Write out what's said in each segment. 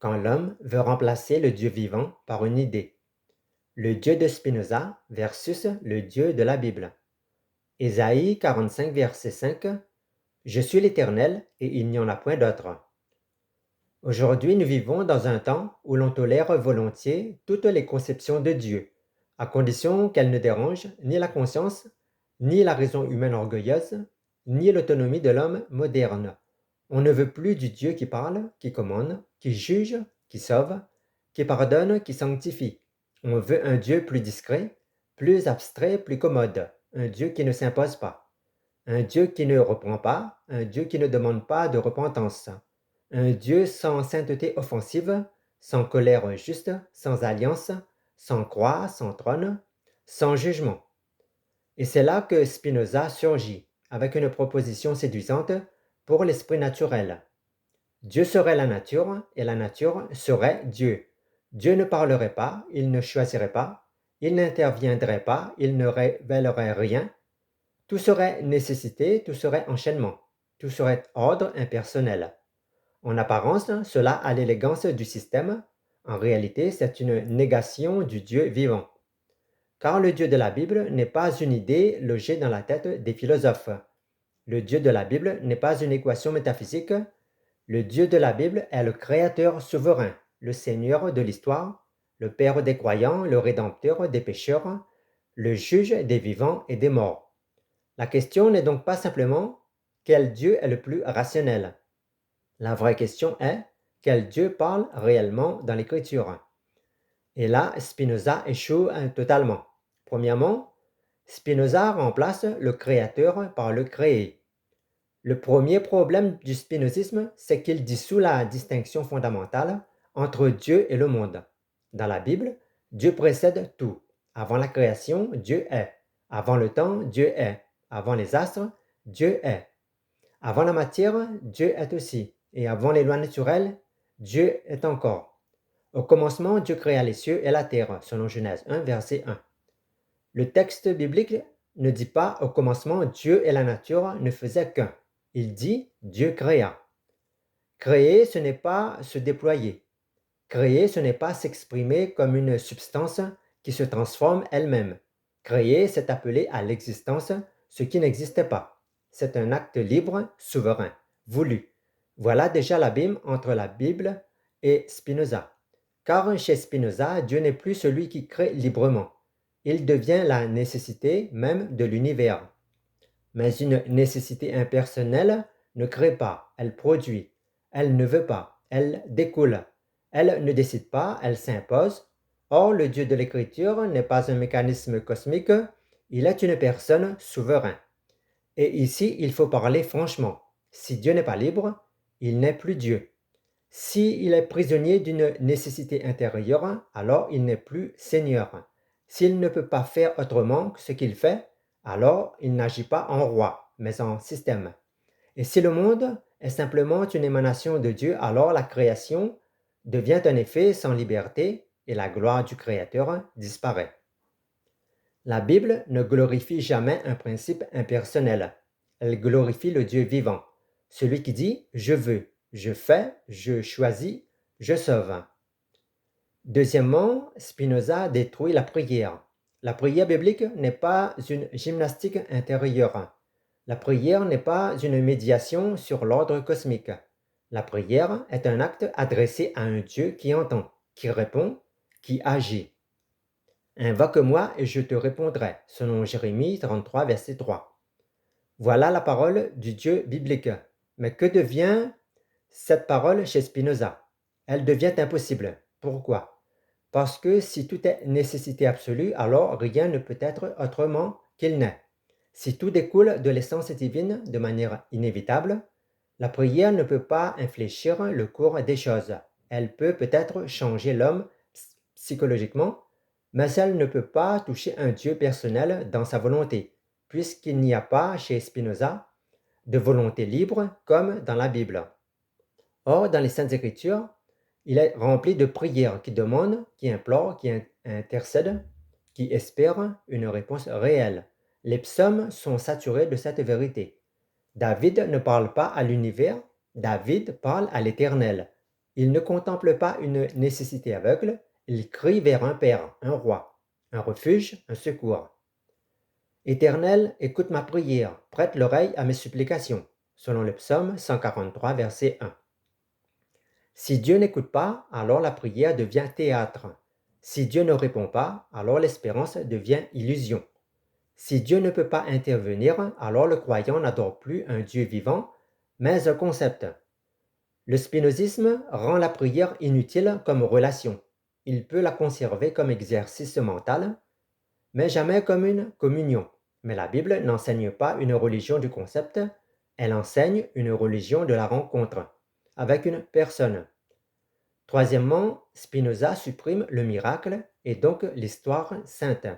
quand l'homme veut remplacer le Dieu vivant par une idée. Le Dieu de Spinoza versus le Dieu de la Bible. Ésaïe 45, verset 5. Je suis l'Éternel et il n'y en a point d'autre. Aujourd'hui, nous vivons dans un temps où l'on tolère volontiers toutes les conceptions de Dieu, à condition qu'elles ne dérangent ni la conscience, ni la raison humaine orgueilleuse, ni l'autonomie de l'homme moderne. On ne veut plus du Dieu qui parle, qui commande, qui juge, qui sauve, qui pardonne, qui sanctifie. On veut un Dieu plus discret, plus abstrait, plus commode, un Dieu qui ne s'impose pas, un Dieu qui ne reprend pas, un Dieu qui ne demande pas de repentance, un Dieu sans sainteté offensive, sans colère juste, sans alliance, sans croix, sans trône, sans jugement. Et c'est là que Spinoza surgit, avec une proposition séduisante pour l'esprit naturel. Dieu serait la nature et la nature serait Dieu. Dieu ne parlerait pas, il ne choisirait pas, il n'interviendrait pas, il ne révélerait rien. Tout serait nécessité, tout serait enchaînement, tout serait ordre impersonnel. En apparence, cela a l'élégance du système. En réalité, c'est une négation du Dieu vivant. Car le Dieu de la Bible n'est pas une idée logée dans la tête des philosophes. Le Dieu de la Bible n'est pas une équation métaphysique. Le Dieu de la Bible est le Créateur souverain, le Seigneur de l'histoire, le Père des croyants, le Rédempteur des pécheurs, le juge des vivants et des morts. La question n'est donc pas simplement quel Dieu est le plus rationnel. La vraie question est quel Dieu parle réellement dans l'Écriture. Et là, Spinoza échoue totalement. Premièrement, Spinoza remplace le créateur par le créé. Le premier problème du spinozisme, c'est qu'il dissout la distinction fondamentale entre Dieu et le monde. Dans la Bible, Dieu précède tout. Avant la création, Dieu est. Avant le temps, Dieu est. Avant les astres, Dieu est. Avant la matière, Dieu est aussi. Et avant les lois naturelles, Dieu est encore. Au commencement, Dieu créa les cieux et la terre, selon Genèse 1, verset 1. Le texte biblique ne dit pas au commencement Dieu et la nature ne faisaient qu'un. Il dit Dieu créa. Créer, ce n'est pas se déployer. Créer, ce n'est pas s'exprimer comme une substance qui se transforme elle-même. Créer, c'est appeler à l'existence ce qui n'existait pas. C'est un acte libre, souverain, voulu. Voilà déjà l'abîme entre la Bible et Spinoza. Car chez Spinoza, Dieu n'est plus celui qui crée librement. Il devient la nécessité même de l'univers. Mais une nécessité impersonnelle ne crée pas, elle produit. Elle ne veut pas, elle découle. Elle ne décide pas, elle s'impose. Or, le Dieu de l'Écriture n'est pas un mécanisme cosmique, il est une personne souveraine. Et ici, il faut parler franchement. Si Dieu n'est pas libre, il n'est plus Dieu. S'il est prisonnier d'une nécessité intérieure, alors il n'est plus Seigneur. S'il ne peut pas faire autrement que ce qu'il fait, alors il n'agit pas en roi, mais en système. Et si le monde est simplement une émanation de Dieu, alors la création devient un effet sans liberté et la gloire du Créateur disparaît. La Bible ne glorifie jamais un principe impersonnel. Elle glorifie le Dieu vivant, celui qui dit « je veux ». Je fais, je choisis, je sauve. Deuxièmement, Spinoza détruit la prière. La prière biblique n'est pas une gymnastique intérieure. La prière n'est pas une médiation sur l'ordre cosmique. La prière est un acte adressé à un Dieu qui entend, qui répond, qui agit. Invoque-moi et je te répondrai, selon Jérémie 33, verset 3. Voilà la parole du Dieu biblique. Mais que devient cette parole chez Spinoza? Elle devient impossible. Pourquoi? Parce que si tout est nécessité absolue, alors rien ne peut être autrement qu'il n'est. Si tout découle de l'essence divine de manière inévitable, la prière ne peut pas infléchir le cours des choses. Elle peut peut-être changer l'homme psychologiquement, mais elle ne peut pas toucher un Dieu personnel dans sa volonté, puisqu'il n'y a pas chez Spinoza de volonté libre comme dans la Bible. Or, dans les Saintes Écritures, il est rempli de prières qui demandent, qui implorent, qui intercèdent, qui espèrent une réponse réelle. Les psaumes sont saturés de cette vérité. David ne parle pas à l'univers, David parle à l'Éternel. Il ne contemple pas une nécessité aveugle, il crie vers un père, un roi, un refuge, un secours. Éternel, écoute ma prière, prête l'oreille à mes supplications, selon le psaume 143, verset 1. Si Dieu n'écoute pas, alors la prière devient théâtre. Si Dieu ne répond pas, alors l'espérance devient illusion. Si Dieu ne peut pas intervenir, alors le croyant n'adore plus un Dieu vivant, mais un concept. Le spinozisme rend la prière inutile comme relation. Il peut la conserver comme exercice mental, mais jamais comme une communion. Mais la Bible n'enseigne pas une religion du concept, elle enseigne une religion de la rencontre avec une personne. Troisièmement, Spinoza supprime le miracle et donc l'histoire sainte.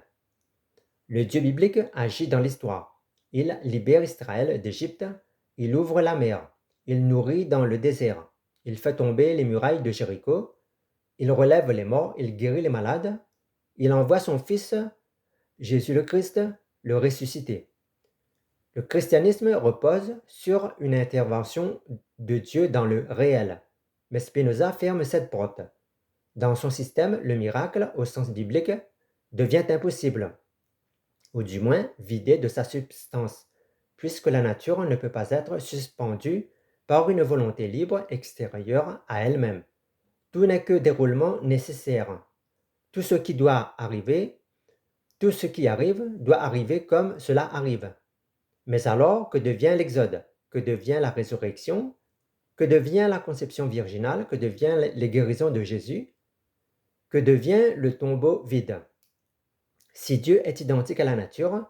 Le Dieu biblique agit dans l'histoire. Il libère Israël d'Égypte, il ouvre la mer, il nourrit dans le désert, il fait tomber les murailles de Jéricho, il relève les morts, il guérit les malades, il envoie son Fils, Jésus le Christ, le ressuscité. Le christianisme repose sur une intervention de Dieu dans le réel, mais Spinoza ferme cette porte. Dans son système, le miracle, au sens biblique, devient impossible, ou du moins vidé de sa substance, puisque la nature ne peut pas être suspendue par une volonté libre extérieure à elle-même. Tout n'est que déroulement nécessaire. Tout ce qui doit arriver, tout ce qui arrive doit arriver comme cela arrive. Mais alors, que devient l'Exode? Que devient la résurrection? Que devient la conception virginale? Que devient les guérisons de Jésus? Que devient le tombeau vide? Si Dieu est identique à la nature,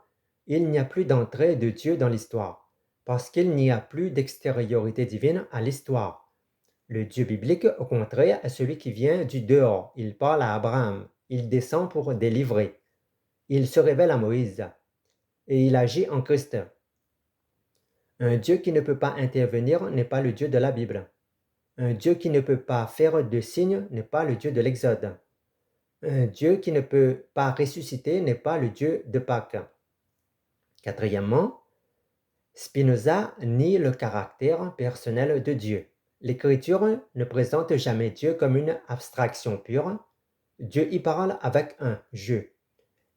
il n'y a plus d'entrée de Dieu dans l'histoire, parce qu'il n'y a plus d'extériorité divine à l'histoire. Le Dieu biblique, au contraire, est celui qui vient du dehors. Il parle à Abraham, il descend pour délivrer. Il se révèle à Moïse, et il agit en Christ. Un Dieu qui ne peut pas intervenir n'est pas le Dieu de la Bible. Un Dieu qui ne peut pas faire de signes n'est pas le Dieu de l'Exode. Un Dieu qui ne peut pas ressusciter n'est pas le Dieu de Pâques. Quatrièmement, Spinoza nie le caractère personnel de Dieu. L'Écriture ne présente jamais Dieu comme une abstraction pure. Dieu y parle avec un « je ».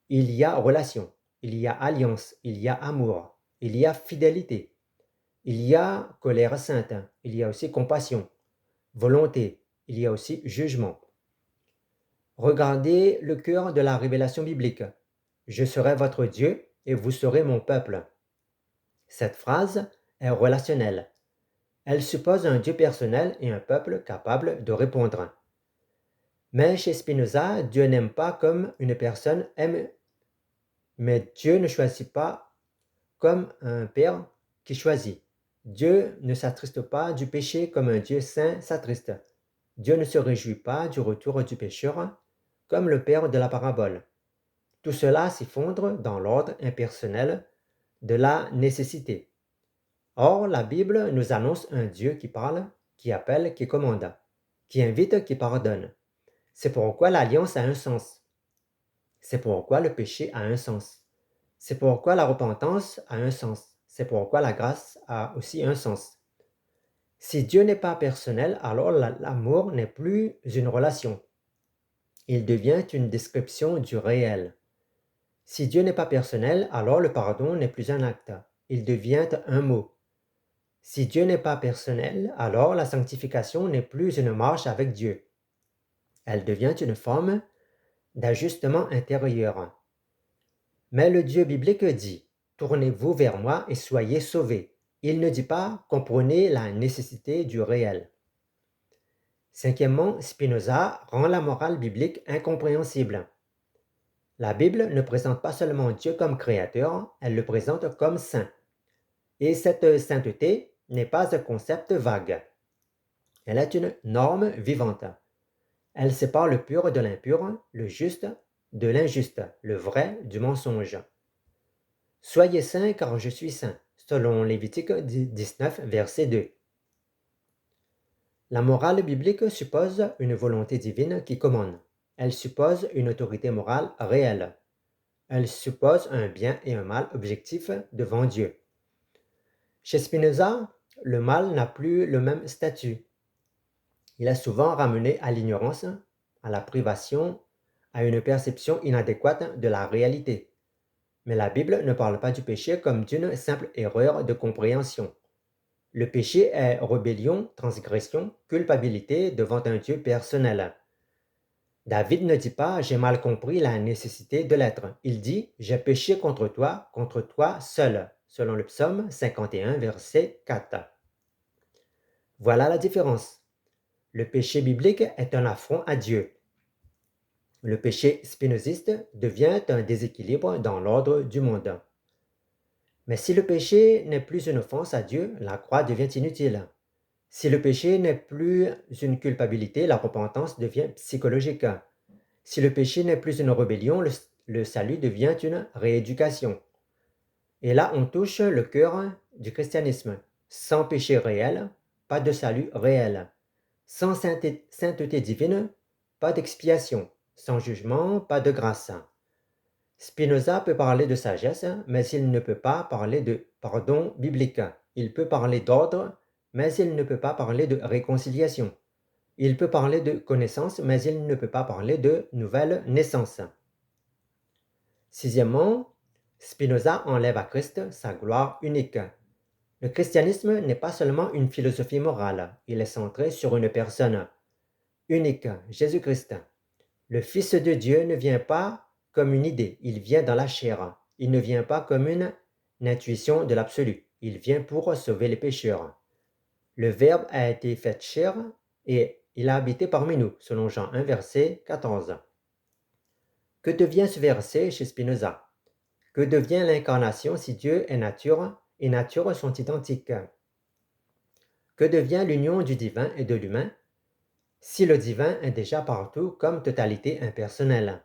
Il y a relation, il y a alliance, il y a amour, il y a fidélité. Il y a colère sainte, il y a aussi compassion, volonté, il y a aussi jugement. Regardez le cœur de la révélation biblique. Je serai votre Dieu et vous serez mon peuple. Cette phrase est relationnelle. Elle suppose un Dieu personnel et un peuple capable de répondre. Mais chez Spinoza, Dieu n'aime pas comme une personne aime. Mais Dieu ne choisit pas comme un père qui choisit. Dieu ne s'attriste pas du péché comme un Dieu saint s'attriste. Dieu ne se réjouit pas du retour du pécheur comme le père de la parabole. Tout cela s'effondre dans l'ordre impersonnel de la nécessité. Or, la Bible nous annonce un Dieu qui parle, qui appelle, qui commande, qui invite, qui pardonne. C'est pourquoi l'alliance a un sens. C'est pourquoi le péché a un sens. C'est pourquoi la repentance a un sens. C'est pourquoi la grâce a aussi un sens. Si Dieu n'est pas personnel, alors l'amour n'est plus une relation. Il devient une description du réel. Si Dieu n'est pas personnel, alors le pardon n'est plus un acte. Il devient un mot. Si Dieu n'est pas personnel, alors la sanctification n'est plus une marche avec Dieu. Elle devient une forme d'ajustement intérieur. Mais le Dieu biblique dit « Tournez-vous vers moi et soyez sauvés ». Il ne dit pas « Comprenez la nécessité du réel ». Cinquièmement, Spinoza rend la morale biblique incompréhensible. La Bible ne présente pas seulement Dieu comme créateur, elle le présente comme saint. Et cette sainteté n'est pas un concept vague. Elle est une norme vivante. Elle sépare le pur de l'impur, le juste de l'injuste, le vrai du mensonge. Soyez saints car je suis saint, selon Lévitique 19, verset 2. La morale biblique suppose une volonté divine qui commande. Elle suppose une autorité morale réelle. Elle suppose un bien et un mal objectifs devant Dieu. Chez Spinoza, le mal n'a plus le même statut. Il est souvent ramené à l'ignorance, à la privation, à une perception inadéquate de la réalité. Mais la Bible ne parle pas du péché comme d'une simple erreur de compréhension. Le péché est rébellion, transgression, culpabilité devant un Dieu personnel. David ne dit pas j'ai mal compris la nécessité de l'être. Il dit j'ai péché contre toi seul, selon le psaume 51, verset 4. Voilà la différence. Le péché biblique est un affront à Dieu. Le péché spinoziste devient un déséquilibre dans l'ordre du monde. Mais si le péché n'est plus une offense à Dieu, la croix devient inutile. Si le péché n'est plus une culpabilité, la repentance devient psychologique. Si le péché n'est plus une rébellion, le salut devient une rééducation. Et là, on touche le cœur du christianisme. Sans péché réel, pas de salut réel. Sans sainteté divine, pas d'expiation. Sans jugement, pas de grâce. Spinoza peut parler de sagesse, mais il ne peut pas parler de pardon biblique. Il peut parler d'ordre, mais il ne peut pas parler de réconciliation. Il peut parler de connaissance, mais il ne peut pas parler de nouvelle naissance. Sixièmement, Spinoza enlève à Christ sa gloire unique. Le christianisme n'est pas seulement une philosophie morale, il est centré sur une personne unique, Jésus-Christ. Le Fils de Dieu ne vient pas comme une idée, il vient dans la chair. Il ne vient pas comme une intuition de l'absolu, il vient pour sauver les pécheurs. Le Verbe a été fait chair et il a habité parmi nous, selon Jean 1, verset 14. Que devient ce verset chez Spinoza? Que devient l'incarnation si Dieu est nature et nature sont identiques? Que devient l'union du divin et de l'humain si le divin est déjà partout comme totalité impersonnelle?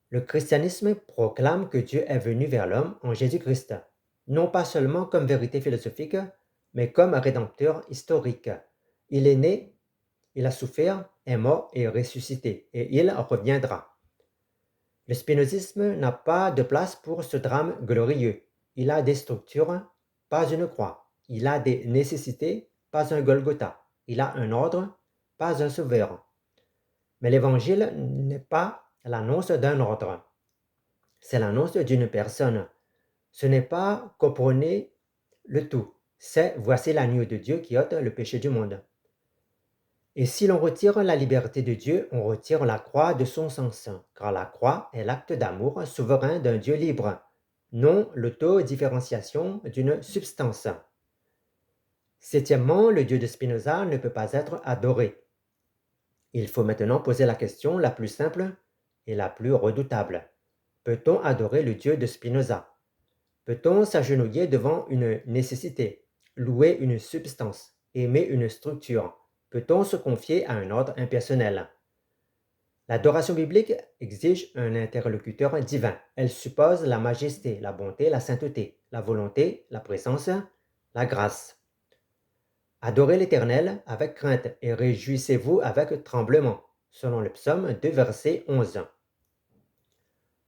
Le christianisme proclame que Dieu est venu vers l'homme en Jésus-Christ, non pas seulement comme vérité philosophique, mais comme rédempteur historique. Il est né, il a souffert, est mort et ressuscité, et il reviendra. Le spinozisme n'a pas de place pour ce drame glorieux. Il a des structures, pas une croix. Il a des nécessités, pas un Golgotha. Il a un ordre, pas un sauveur. Mais l'évangile n'est pas l'annonce d'un ordre. C'est l'annonce d'une personne. Ce n'est pas comprenez le tout. C'est voici l'agneau de Dieu qui ôte le péché du monde. Et si l'on retire la liberté de Dieu, on retire la croix de son sens, car la croix est l'acte d'amour souverain d'un Dieu libre, non l'autodifférenciation d'une substance. Septièmement, le Dieu de Spinoza ne peut pas être adoré. Il faut maintenant poser la question la plus simple et la plus redoutable. Peut-on adorer le Dieu de Spinoza? Peut-on s'agenouiller devant une nécessité, louer une substance, aimer une structure? Peut-on se confier à un ordre impersonnel? L'adoration biblique exige un interlocuteur divin. Elle suppose la majesté, la bonté, la sainteté, la volonté, la présence, la grâce. Adorez l'Éternel avec crainte et réjouissez-vous avec tremblement, selon le psaume 2, verset 11.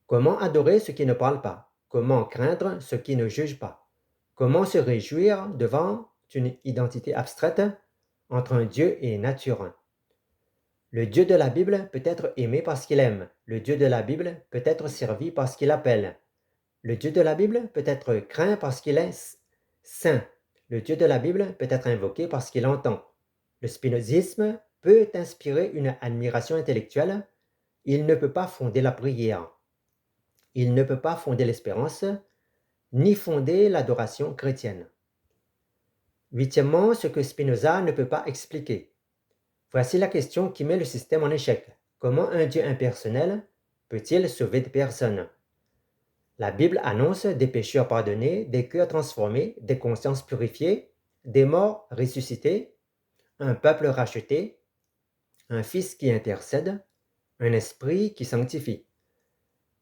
Comment adorer ce qui ne parle pas? Comment craindre ce qui ne juge pas? Comment se réjouir devant une identité abstraite entre un Dieu et nature? Le Dieu de la Bible peut être aimé parce qu'il aime. Le Dieu de la Bible peut être servi parce qu'il appelle. Le Dieu de la Bible peut être craint parce qu'il est saint. Le Dieu de la Bible peut être invoqué parce qu'il entend. Le spinozisme peut inspirer une admiration intellectuelle. Il ne peut pas fonder la prière. Il ne peut pas fonder l'espérance, ni fonder l'adoration chrétienne. Huitièmement, ce que Spinoza ne peut pas expliquer. Voici la question qui met le système en échec. Comment un Dieu impersonnel peut-il sauver des personnes? La Bible annonce des pécheurs pardonnés, des cœurs transformés, des consciences purifiées, des morts ressuscités, un peuple racheté, un Fils qui intercède, un esprit qui sanctifie.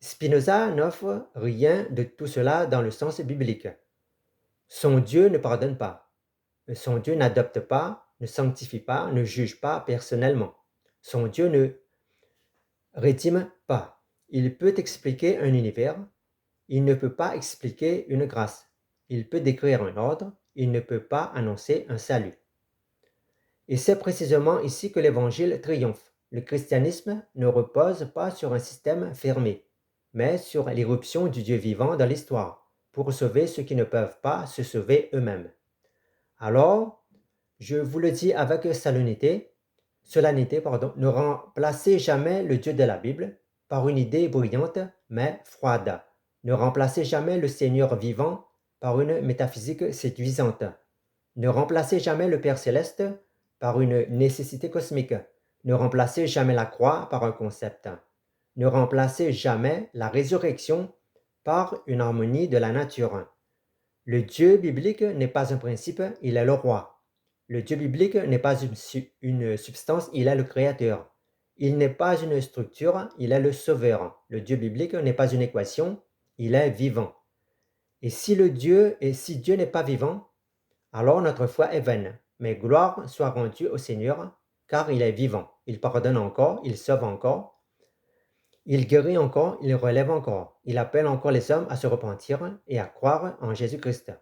Spinoza n'offre rien de tout cela dans le sens biblique. Son Dieu ne pardonne pas. Son Dieu n'adopte pas, ne sanctifie pas, ne juge pas personnellement. Son Dieu ne rédime pas. Il peut expliquer un univers, il ne peut pas expliquer une grâce. Il peut décrire un ordre, il ne peut pas annoncer un salut. Et c'est précisément ici que l'Évangile triomphe. Le christianisme ne repose pas sur un système fermé, mais sur l'irruption du Dieu vivant dans l'histoire, pour sauver ceux qui ne peuvent pas se sauver eux-mêmes. Alors, je vous le dis avec solennité, ne remplacez jamais le Dieu de la Bible par une idée brillante mais froide. Ne remplacez jamais le Seigneur vivant par une métaphysique séduisante. Ne remplacez jamais le Père céleste par une nécessité cosmique. Ne remplacez jamais la croix par un concept. Ne remplacez jamais la résurrection par une harmonie de la nature. Le Dieu biblique n'est pas un principe, il est le roi. Le Dieu biblique n'est pas une substance, il est le créateur. Il n'est pas une structure, il est le sauveur. Le Dieu biblique n'est pas une équation, il est vivant. Et si Dieu n'est pas vivant, alors notre foi est vaine. Mais gloire soit rendue au Seigneur, car il est vivant. Il pardonne encore, il sauve encore, il guérit encore, il relève encore. Il appelle encore les hommes à se repentir et à croire en Jésus-Christ.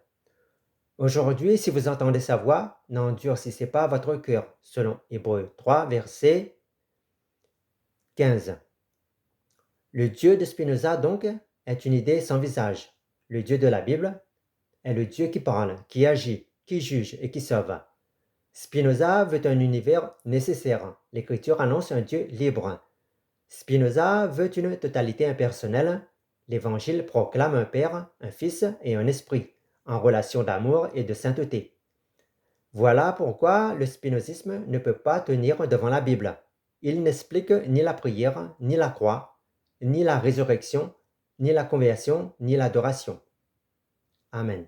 Aujourd'hui, si vous entendez sa voix, n'endurcissez pas votre cœur, selon Hébreux 3, verset 15. Le Dieu de Spinoza, donc, est une idée sans visage. Le Dieu de la Bible est le Dieu qui parle, qui agit, qui juge et qui sauve. Spinoza veut un univers nécessaire. L'Écriture annonce un Dieu libre. Spinoza veut une totalité impersonnelle. L'Évangile proclame un Père, un Fils et un Esprit, en relation d'amour et de sainteté. Voilà pourquoi le spinozisme ne peut pas tenir devant la Bible. Il n'explique ni la prière, ni la croix, ni la résurrection, ni la conversion, ni l'adoration. Amen.